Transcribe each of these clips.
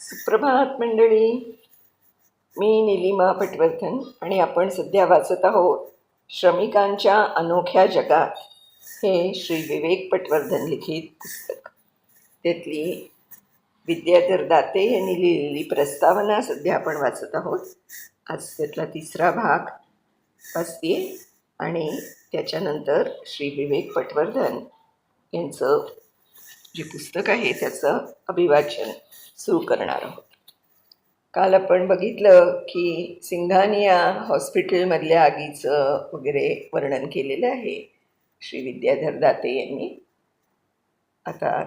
सुप्रभात मंडळी. मी निलिमा पटवर्धन आणि आपण सध्या वाचत आहोत श्रमिकांच्या अनोख्या जगात हे श्री विवेक पटवर्धन लिखित पुस्तक. त्यातली विद्याधर दाते यांनी लिहिलेली प्रस्तावना सध्या आपण वाचत आहोत. आज त्यातला तिसरा भाग वाचते आणि त्याच्यानंतर श्री विवेक पटवर्धन यांचं जे पुस्तक आहे त्याचं अभिवाचन सुरू करणार आहोत. काल आपण बघितलं की सिंघानिया हॉस्पिटलमधल्या आगीचं वगैरे वर्णन केलेलं आहे श्री विद्याधर दाते यांनी. आता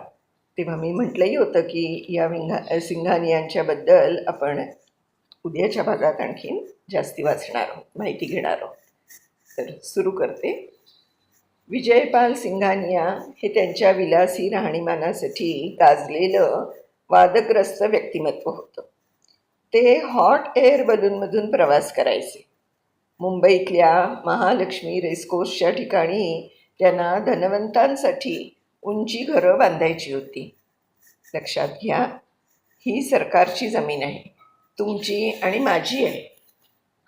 तेव्हा मी म्हटलंही होतं की या सिंघानियांच्याबद्दल आपण उद्याच्या भागात आणखीन जास्ती वाचणार आहोत, माहिती घेणार आहोत. तर सुरू करते. विजयपाल सिंघानिया हे त्यांच्या विलासी राहणीमानासाठी गाजलेलं वादग्रस्त व्यक्तिमत्व होतं. ते हॉट एअर बलूनमधून प्रवास करायचे. मुंबईतल्या महालक्ष्मी रेसकोर्सच्या ठिकाणी त्यांना धनवंतांसाठी उंची घरं बांधायची होती. लक्षात घ्या, ही सरकारची जमीन आहे, तुमची आणि माझी आहे.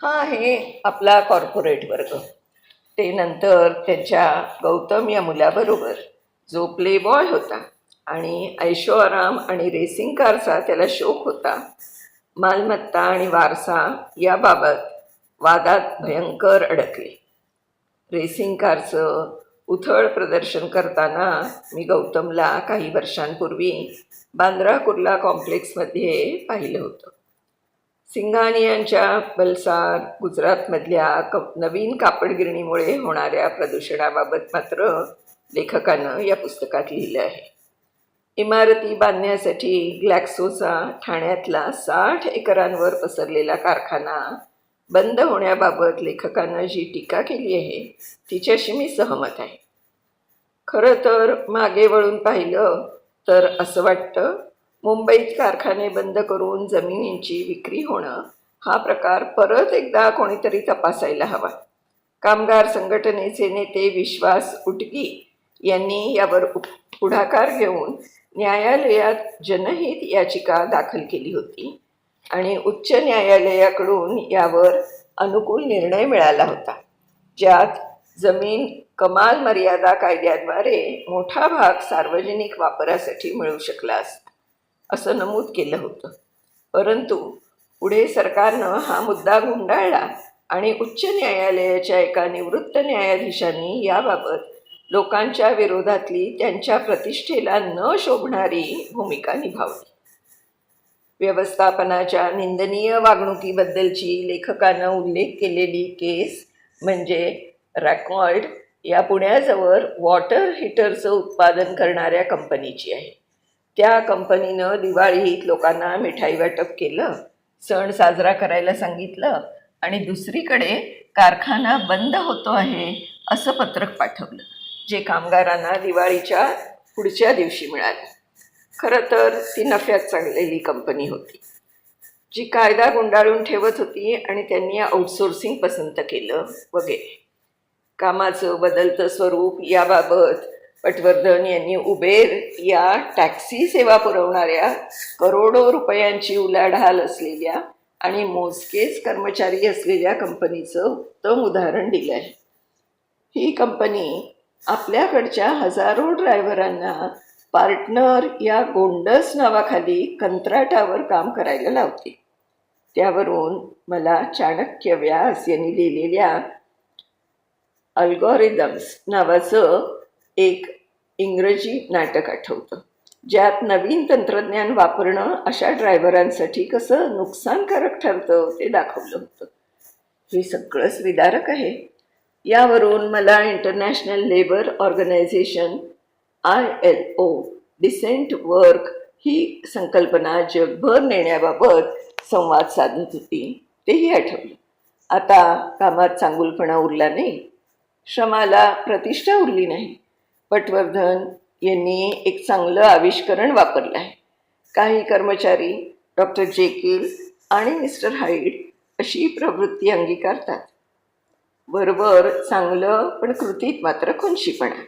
हा आहे आपला कॉर्पोरेट वर्ग. ते नंतर त्यांच्या गौतम या मुलाबरोबर, जो प्लेबॉय होता आणि ऐशोआराम आणि रेसिंग कारचा त्याला शौक होता, मालमत्ता आणि वारसा याबाबत वादात भयंकर अडकले. रेसिंग कारचं उथळ प्रदर्शन करताना मी गौतमला काही वर्षांपूर्वी बांद्रा कुर्ला कॉम्प्लेक्समध्ये पाहिलं होतं. सिंघानियांच्या वलसाड गुजरातमधल्या नवीन कापडगिरणीमुळे होणाऱ्या प्रदूषणाबाबत मात्र लेखकानं या पुस्तकात लिहिलं आहे. इमारती बांधण्यासाठी ग्लॅक्सोचा ठाण्यातला 60 एकरांवर पसरलेला कारखाना बंद होण्याबाबत लेखकानं जी टीका केली आहे तिच्याशी मी सहमत आहे. खरं तर मागे वळून पाहिलं तर असं वाटतं, मुंबईत कारखाने बंद करून जमिनींची विक्री होणं हा प्रकार परत एकदा कोणीतरी तपासायला हवा. कामगार संघटनेचे नेते विश्वास उटगी यांनी यावर पुढाकार घेऊन न्यायालयात जनहित याचिका दाखल केली होती आणि उच्च न्यायालयाकडून यावर अनुकूल निर्णय मिळाला होता, ज्यात जमीन कमाल मर्यादा कायद्याद्वारे मोठा भाग सार्वजनिक वापरासाठी मिळू शकला असता असं नमूद केलं होतं. परंतु पुढे सरकारनं हा मुद्दा गुंडाळला आणि उच्च न्यायालयाच्या एका निवृत्त न्यायाधीशांनी याबाबत लोकांच्या विरोधातली त्यांच्या प्रतिष्ठेला न शोभणारी भूमिका निभावली. व्यवस्थापनाच्या निंदनीय वागणुकीबद्दलची लेखकानं उल्लेख केलेली केस म्हणजे रॅकॉल्ड या पुण्याजवळ वॉटर हीटरचं उत्पादन करणाऱ्या कंपनीची आहे. त्या कंपनीनं दिवाळीत लोकांना मिठाई वाटप केलं, सण साजरा करायला सांगितलं आणि दुसरीकडे कारखाना बंद होतो आहे असं पत्रक पाठवलं, जे कामगारांना दिवाळीच्या पुढच्या दिवशी मिळालं. खरं तर ती नफ्यात चाललेली कंपनी होती, जी कायदा गुंडाळून ठेवत होती आणि त्यांनी आउटसोर्सिंग पसंत केलं वगैरे. कामाचं बदलतं स्वरूप याबाबत पटवर्धन यांनी उबेर या टॅक्सी सेवा पुरवणाऱ्या करोडो रुपयांची उलाढाल असलेल्या आणि मोजकेच कर्मचारी असलेल्या कंपनीचं उत्तम उदाहरण दिलं आहे. ही कंपनी आपल्याकडच्या हजारो ड्रायव्हरांना पार्टनर या गोंडस नावाखाली कंत्राटावर काम करायला लावते. त्यावरून मला चाणक्य व्यास यांनी लिहिलेल्या अल्गोरिदम्स नावाचं एक इंग्रजी नाटक आठवतं, ज्यात नवीन तंत्रज्ञान वापरणं अशा ड्रायव्हरांसाठी कसं नुकसानकारक ठरतं ते दाखवलं होतं. हे सगळंच विदारक आहे. यावरून मला international labour organization ILO decent work ही संकल्पना जगभर नेण्याबाबत संवाद साधत होती तेही आठवलं. आता कामात चांगुलपणा उरला नाही, श्रमाला प्रतिष्ठा उरली नाही. पटवर्धन यांनी एक चांगलं आविष्करण वापरलं आहे. काही कर्मचारी डॉक्टर जेकिल आणि मिस्टर हाईड अशी प्रवृत्ती अंगीकारतात. बरोबर चांगलं पण कृतीत मात्र खुनशीपणा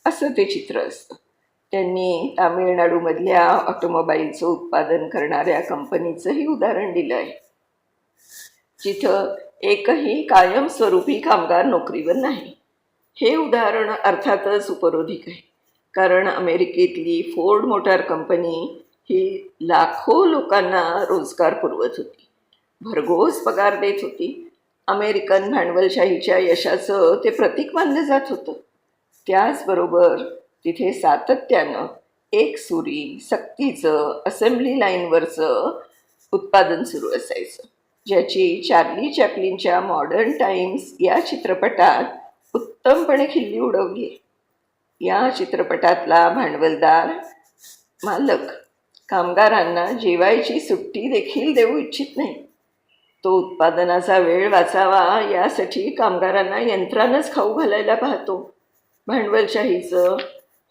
असं ते चित्र असतं. त्यांनी तामिळनाडूमधल्या ऑटोमोबाईलचं उत्पादन करणाऱ्या कंपनीचंही उदाहरण दिलं आहे, जिथं एकही कायमस्वरूपी कामगार नोकरीवर नाही. हे उदाहरण अर्थातच उपरोधिक आहे, कारण अमेरिकेतली फोर्ड मोटार कंपनी ही लाखो लोकांना रोजगार पुरवत होती, भरघोस पगार देत होती. अमेरिकन भांडवलशाहीच्या यशाचं ते प्रतीक मानलं जात होतं. त्याचबरोबर तिथे सातत्यानं एकसुरी सक्तीचं असेंब्ली लाईनवरचं उत्पादन सुरू असायचं, ज्याची चार्ली चॅप्लिनच्या मॉडर्न टाइम्स या चित्रपटात उत्तमपणे खिल्ली उडवली आहे. या चित्रपटातला भांडवलदार मालक कामगारांना जेवायची सुट्टी देखील देऊ इच्छित नाही. तो उत्पादनाचा वेळ वाचावा यासाठी कामगारांना यंत्रानंच खाऊ घालायला पाहतो. भांडवलशाहीचं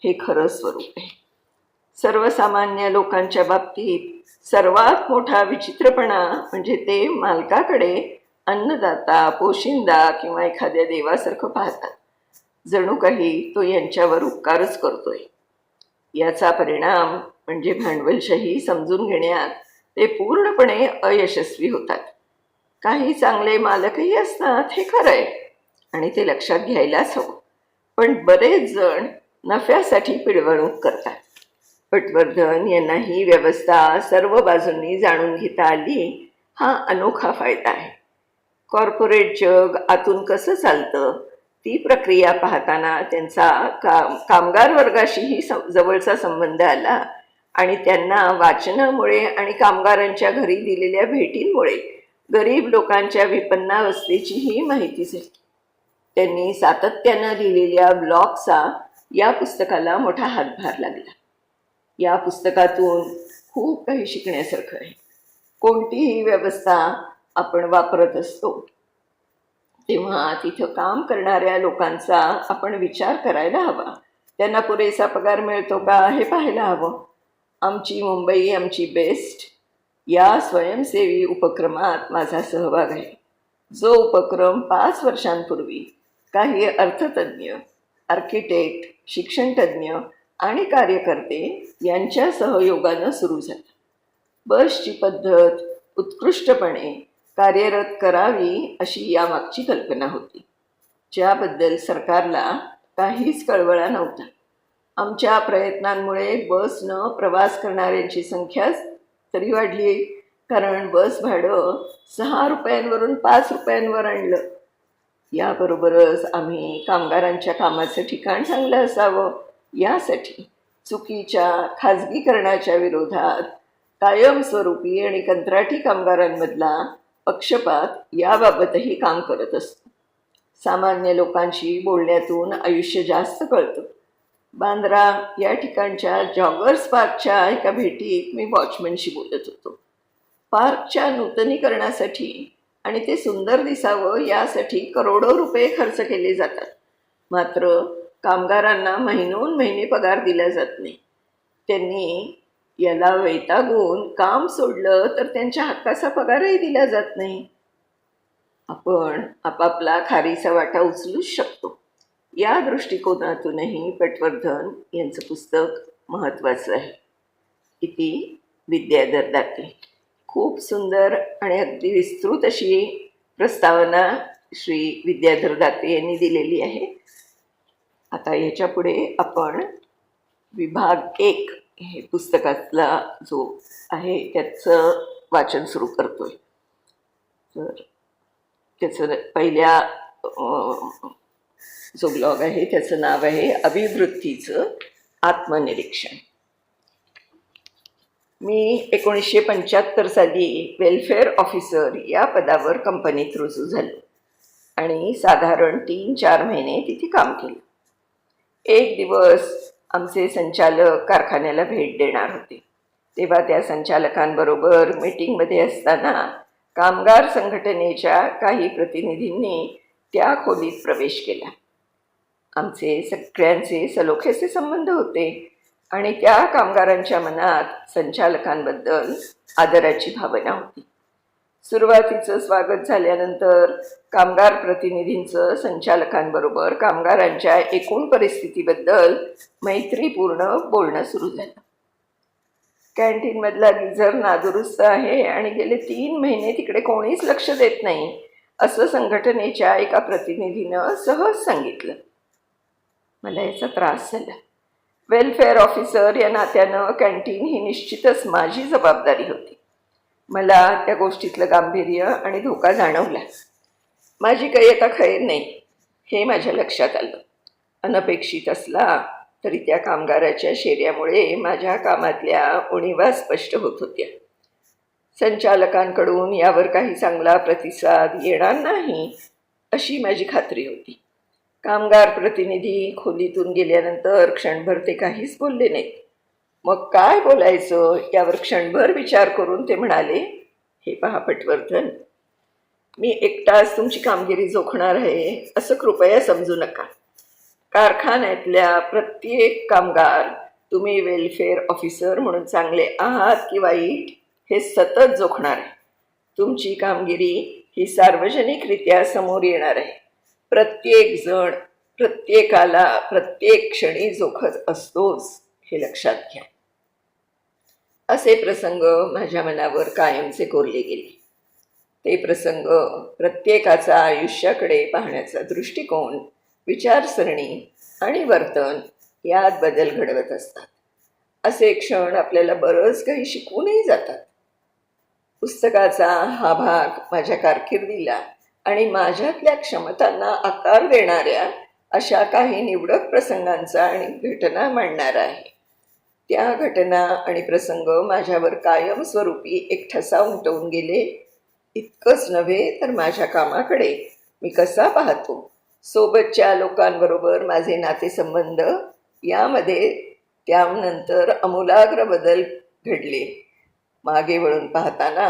हे खरं स्वरूप आहे. सर्वसामान्य लोकांच्या बाबतीत सर्वात मोठा विचित्रपणा म्हणजे ते मालकाकडे अन्नदाता, पोशिंदा किंवा एखाद्या देवासारखं पाहतात, जणू काही तो यांच्यावर उपकारच करतोय. याचा परिणाम म्हणजे भांडवलशाही समजून घेण्यात ते पूर्णपणे अयशस्वी होतात. काही चांगले मालकही असतात, हे खरं आहे, आणि ते लक्षात घ्यायलाच हवं. पण बरेच जण नफ्यासाठी पिळवणूक करतात. पटवर्धन यांना ही व्यवस्था सर्व बाजूंनी जाणून घेता आली, हा अनोखा फायदा आहे. कॉर्पोरेट जग आतून कसं चालतं ती प्रक्रिया पाहताना त्यांचा कामगार वर्गाशीही जवळचा संबंध आला, आणि त्यांना वाचनामुळे आणि कामगारांच्या घरी दिलेल्या भेटींमुळे गरीब लोकांच्या विपन्नावस्थेचीही माहिती झाली. त्यांनी सातत्यानं लिहिलेल्या ब्लॉगचा या पुस्तकाला मोठा हातभार लागला. या पुस्तकातून खूप काही शिकण्यासारखं आहे. कोणतीही व्यवस्था आपण वापरत असतो तेव्हा तिथं काम करणाऱ्या लोकांचा आपण विचार करायला हवा. त्यांना पुरेसा पगार मिळतो का हे पाहायला हवं. आमची मुंबई आमची बेस्ट या स्वयंसेवी उपक्रमात माझा सहभाग आहे, जो उपक्रम 5 वर्षांपूर्वी काही अर्थतज्ज्ञ, आर्किटेक्ट, शिक्षणतज्ज्ञ आणि कार्यकर्ते यांच्या सहयोगानं सुरू झाला. बसची पद्धत उत्कृष्टपणे कार्यरत करावी अशी यामागची कल्पना होती, ज्याबद्दल सरकारला काहीच कळवळा नव्हता. आमच्या प्रयत्नांमुळे बसनं प्रवास करणाऱ्यांची संख्याच तरी वाढली, कारण बस भाडं 6 रुपयांवरून 5 रुपयांवर आणलं. याबरोबरच आम्ही कामगारांच्या कामाचं ठिकाण चांगलं असावं यासाठी चुकीच्या खाजगीकरणाच्या विरोधात कायमस्वरूपी आणि कंत्राटी कामगारांमधला पक्षपात याबाबतही काम करत असतो. सामान्य लोकांशी बोलण्यातून आयुष्य जास्त कळतं. बांद्रा या ठिकाणच्या जॉगर्स पार्कच्या एका भेटीत मी वॉचमनशी बोलत होतो. पार्कच्या नूतनीकरणासाठी आणि ते सुंदर दिसावं यासाठी करोडो रुपये खर्च केले जातात, मात्र कामगारांना महिनोन महिने पगार दिला जात नाही. त्यांनी याला वैतागून काम सोडलं तर त्यांच्या हक्काचा पगारही दिला जात नाही. आपण आपापला खारीचा वाटा उचलूच शकतो. या दृष्टिकोनातूनही पटवर्धन यांचं पुस्तक महत्त्वाचं आहे. इति विद्याधर दाते. खूप सुंदर आणि अगदी विस्तृत अशी प्रस्तावना श्री विद्याधर दाते यांनी दिलेली आहे. आता ह्याच्या पुढे आपण विभाग 1 हे पुस्तकातला जो आहे त्याचं वाचन सुरू करतोय. तर त्याचं पहिल्या जो ब्लॉग आहे त्याचं नाव आहे अभिवृद्धीचं आत्मनिरीक्षण. मी 1975 साली वेलफेअर ऑफिसर या पदावर कंपनीत रुजू झालो आणि साधारण 3-4 महिने तिथे काम केलं. एक दिवस आमचे संचालक कारखान्याला भेट देणार होते. तेव्हा त्या संचालकांबरोबर मीटिंगमध्ये असताना कामगार संघटनेच्या काही प्रतिनिधींनी त्या खोलीत प्रवेश केला. आमचे सगळ्यांचे सलोख्याचे संबंध होते आणि त्या कामगारांच्या मनात संचालकांबद्दल आदराची भावना होती. सुरुवातीचं स्वागत झाल्यानंतर कामगार प्रतिनिधींचं संचालकांबरोबर कामगारांच्या एकूण परिस्थितीबद्दल मैत्रीपूर्ण बोलणं सुरू झालं. कॅन्टीनमधला गिझर नादुरुस्त आहे आणि गेले 3 महिने तिकडे कोणीच लक्ष देत नाही असं संघटनेच्या एका प्रतिनिधीनं सहज सांगितलं. मला याचा त्रास झाला. वेलफेअर ऑफिसर या नात्यानं कॅन्टीन ही निश्चितच माझी जबाबदारी होती. मला त्या गोष्टीतलं गांभीर्य आणि धोका जाणवला. माझी काही आता खैर नाही हे माझ्या लक्षात आलं. अनपेक्षित असला तरी त्या कामगाराच्या शेर्यामुळे माझ्या कामातल्या उणिवा स्पष्ट होत होत्या. संचालकांकडून यावर काही चांगला प्रतिसाद येणार नाही अशी माझी खात्री होती. कामगार प्रतिनिधी खोलीतून गेल्यानंतर क्षणभर ते काहीच बोलले नाहीत. मग काय बोलायचं यावर क्षणभर विचार करून ते म्हणाले, हे पहा पटवर्धन, मी एकटाच तुमची कामगिरी जोखणार आहे असं कृपया समजू नका. कारखान्यातल्या प्रत्येक कामगार तुम्ही वेलफेअर ऑफिसर म्हणून चांगले आहात की वाईट हे सतत जोखणार आहे. तुमची कामगिरी ही सार्वजनिकरित्या समोर येणार आहे. प्रत्येक जण प्रत्येकाला प्रत्येक क्षणी जोखत असतोच हे लक्षात घ्या. असे प्रसंग माझ्या मनावर कायमचे कोरले गेले. ते प्रसंग प्रत्येकाचा आयुष्याकडे पाहण्याचा दृष्टिकोन, विचारसरणी आणि वर्तन यात बदल घडवत असतात. असे क्षण आपल्याला बरंच काही शिकवूनही जातात. पुस्तकाचा हा भाग माझ्या कारकिर्दीला आणि माझ्यातल्या क्षमतांना आकार देणाऱ्या अशा काही निवडक प्रसंगांचा आणि घटना मांडणारा आहे. त्या घटना आणि प्रसंग माझ्यावर कायमस्वरूपी एक ठसा उमटवून गेले. इतकंच नव्हे तर माझ्या कामाकडे मी कसा पाहतो, सोबतच्या लोकांबरोबर माझे नातेसंबंध यामध्ये त्यानंतर आमूलाग्र बदल घडले. मागे वळून पाहताना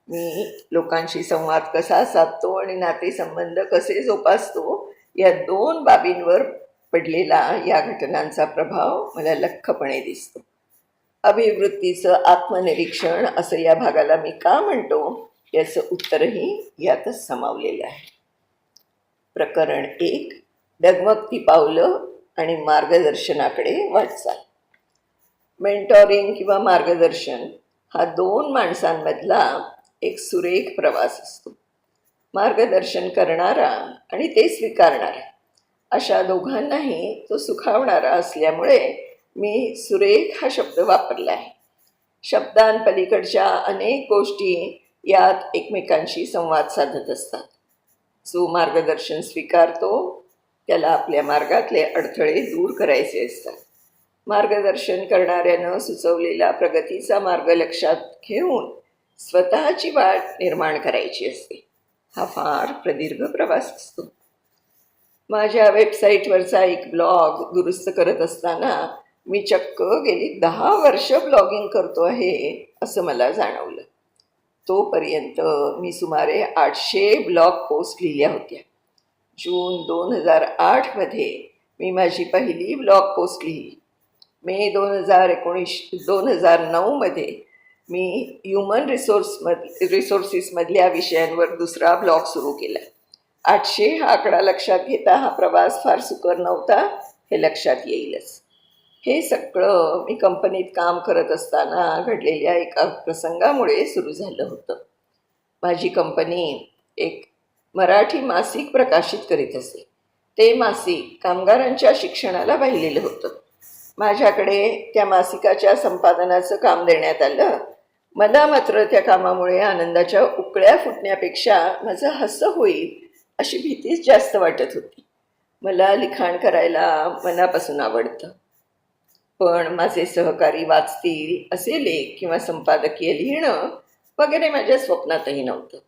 मी लोकांशी संवाद कसा साधतो आणि नातेसंबंध कसे जोपासतो या 2 बाबींवर पडलेला या घटनांचा प्रभाव मला लख्खपणे दिसतो. अभिवृत्तीचं आत्मनिरीक्षण असं या भागाला मी का म्हणतो याचं उत्तरही यातच सामावलेलं आहे. प्रकरण 1, डगमगती पावलं आणि मार्गदर्शनाकडे वाटचाल. मेंटॉरिंग किंवा मार्गदर्शन हा 2 माणसांमधला एक सुरेख प्रवास असतो. मार्गदर्शन करणारा आणि ते स्वीकारणारा अशा दोघांनाही तो सुखावणारा असल्यामुळे मी सुरेख हा शब्द वापरला आहे. शब्दांपलीकडच्या अनेक गोष्टी यात एकमेकांशी संवाद साधत असतात. जो मार्गदर्शन स्वीकारतो त्याला आपल्या मार्गातले अडथळे दूर करायचे असतात. मार्गदर्शन करणाऱ्यानं सुचवलेला प्रगतीचा मार्ग लक्षात घेऊन स्वतःची वाट निर्माण करायची असते. हा फार प्रदीर्घ प्रवास असतो. माझ्या वेबसाईटवरचा एक ब्लॉग दुरुस्त करत असताना मी चक्क गेली 10 वर्ष ब्लॉगिंग करतो आहे असं मला जाणवलं. तोपर्यंत मी सुमारे 800 ब्लॉग पोस्ट लिहिल्या होत्या. जून 2008मध्ये मी माझी पहिली ब्लॉग पोस्ट लिहिली. मे 2009मध्ये मी ह्युमन रिसोर्सेसमधल्या विषयांवर दुसरा ब्लॉग सुरू केला. 800 हा आकडा लक्षात घेता हा प्रवास फार सुकर नव्हता हे लक्षात येईलच. हे सगळं मी कंपनीत काम करत असताना घडलेल्या एका प्रसंगामुळे सुरू झालं होतं. माझी कंपनी एक मराठी मासिक प्रकाशित करीत असे. ते मासिक कामगारांच्या शिक्षणाला वाहिलेलं होतं. माझ्याकडे त्या मासिकाच्या संपादनाचं काम देण्यात आलं. मला मात्र त्या कामामुळे आनंदाच्या उकळ्या फुटण्यापेक्षा माझं हसं होईल अशी भीतीच जास्त वाटत होती. मला लिखाण करायला मनापासून आवडतं, पण माझे सहकारी वाचतील असे लेख किंवा संपादकीय लिहिणं वगैरे माझ्या स्वप्नातही नव्हतं.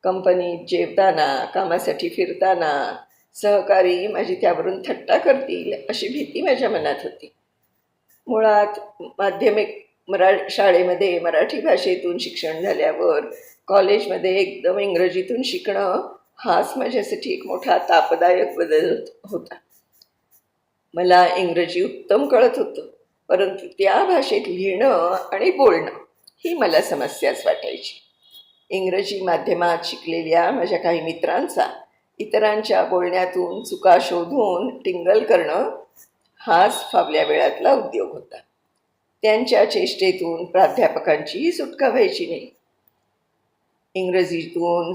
कंपनीत जेवताना, कामासाठी फिरताना सहकारी माझी त्यावरून थट्टा करतील अशी भीती माझ्या मनात होती. मुळात माध्यमिक शाळेमध्ये मराठी भाषेतून शिक्षण झाल्यावर कॉलेजमध्ये एकदम इंग्रजीतून शिकणं हाच माझ्यासाठी एक मोठा तापदायक बदल होता. मला इंग्रजी उत्तम कळत होतं, परंतु त्या भाषेत लिहिणं आणि बोलणं ही मला समस्याच वाटायची. इंग्रजी माध्यमात शिकलेल्या माझ्या काही मित्रांचा इतरांच्या बोलण्यातून चुका शोधून टिंगल करणं हाच फावल्या वेळातला उद्योग होता. त्यांच्या चेष्टेतून प्राध्यापकांचीही सुटका व्हायची नाही. इंग्रजीतून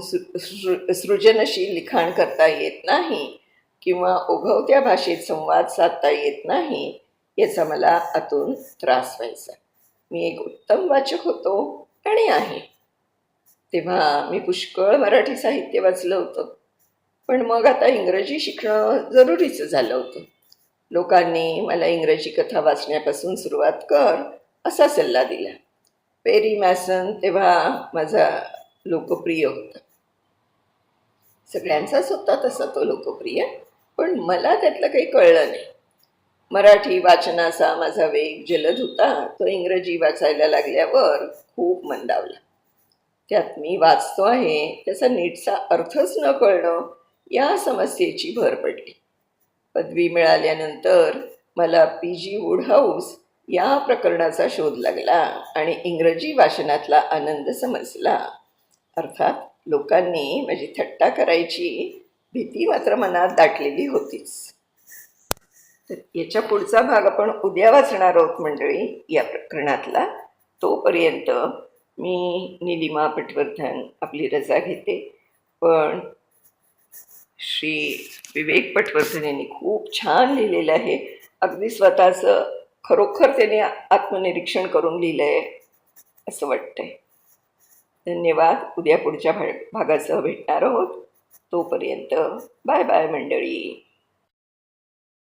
सृजनशील लिखाण करता येत नाही किंवा ओघवत्या भाषेत संवाद साधता येत नाही याचा मला आतून त्रास व्हायचा. मी एक उत्तम वाचक होतो आणि आहे. तेव्हा मी पुष्कळ मराठी साहित्य वाचलं होतं, पण मग आता इंग्रजी शिकणं जरुरीचं झालं होतं. लोकांनी मला इंग्रजी कथा वाचण्यापासून सुरुवात कर असा सल्ला दिला. पेरी मॅसन तेव्हा माझा लोकप्रिय होता. सगळ्यांचाच होता तसा तो लोकप्रिय, पण मला त्यातलं काही कळलं नाही. मराठी वाचनाचा माझा वेग जलद होता, तो इंग्रजी वाचायला लागल्यावर खूप मंदावला. त्यात मी वाचतो आहे त्याचा नीटचा अर्थच न कळणं या समस्येची भर पडली. पदवी मिळाल्यानंतर मला पी.जी. वुडहाऊस या प्रकरणाचा शोध लागला आणि इंग्रजी वाचनातला आनंद समजला. अर्थात लोकांनी माझी थट्टा करायची भीती मात्र मनात दाटलेली होतीच. तर याच्या पुढचा भाग आपण उद्या वाचणार आहोत मंडळी या प्रकरणातला. तोपर्यंत मी निलिमा पटवर्धन आपली रजा घेते. पण श्री विवेक पटवर्धन यांनी खूप छान लिहिलेलं आहे. अगदी स्वतःचं खरोखर त्याने आत्मनिरीक्षण करून लिहिलं आहे असं वाटतंय. धन्यवाद. उद्या पुढच्या भागासह भेटणार आहोत. तोपर्यंत बाय बाय मंडळी.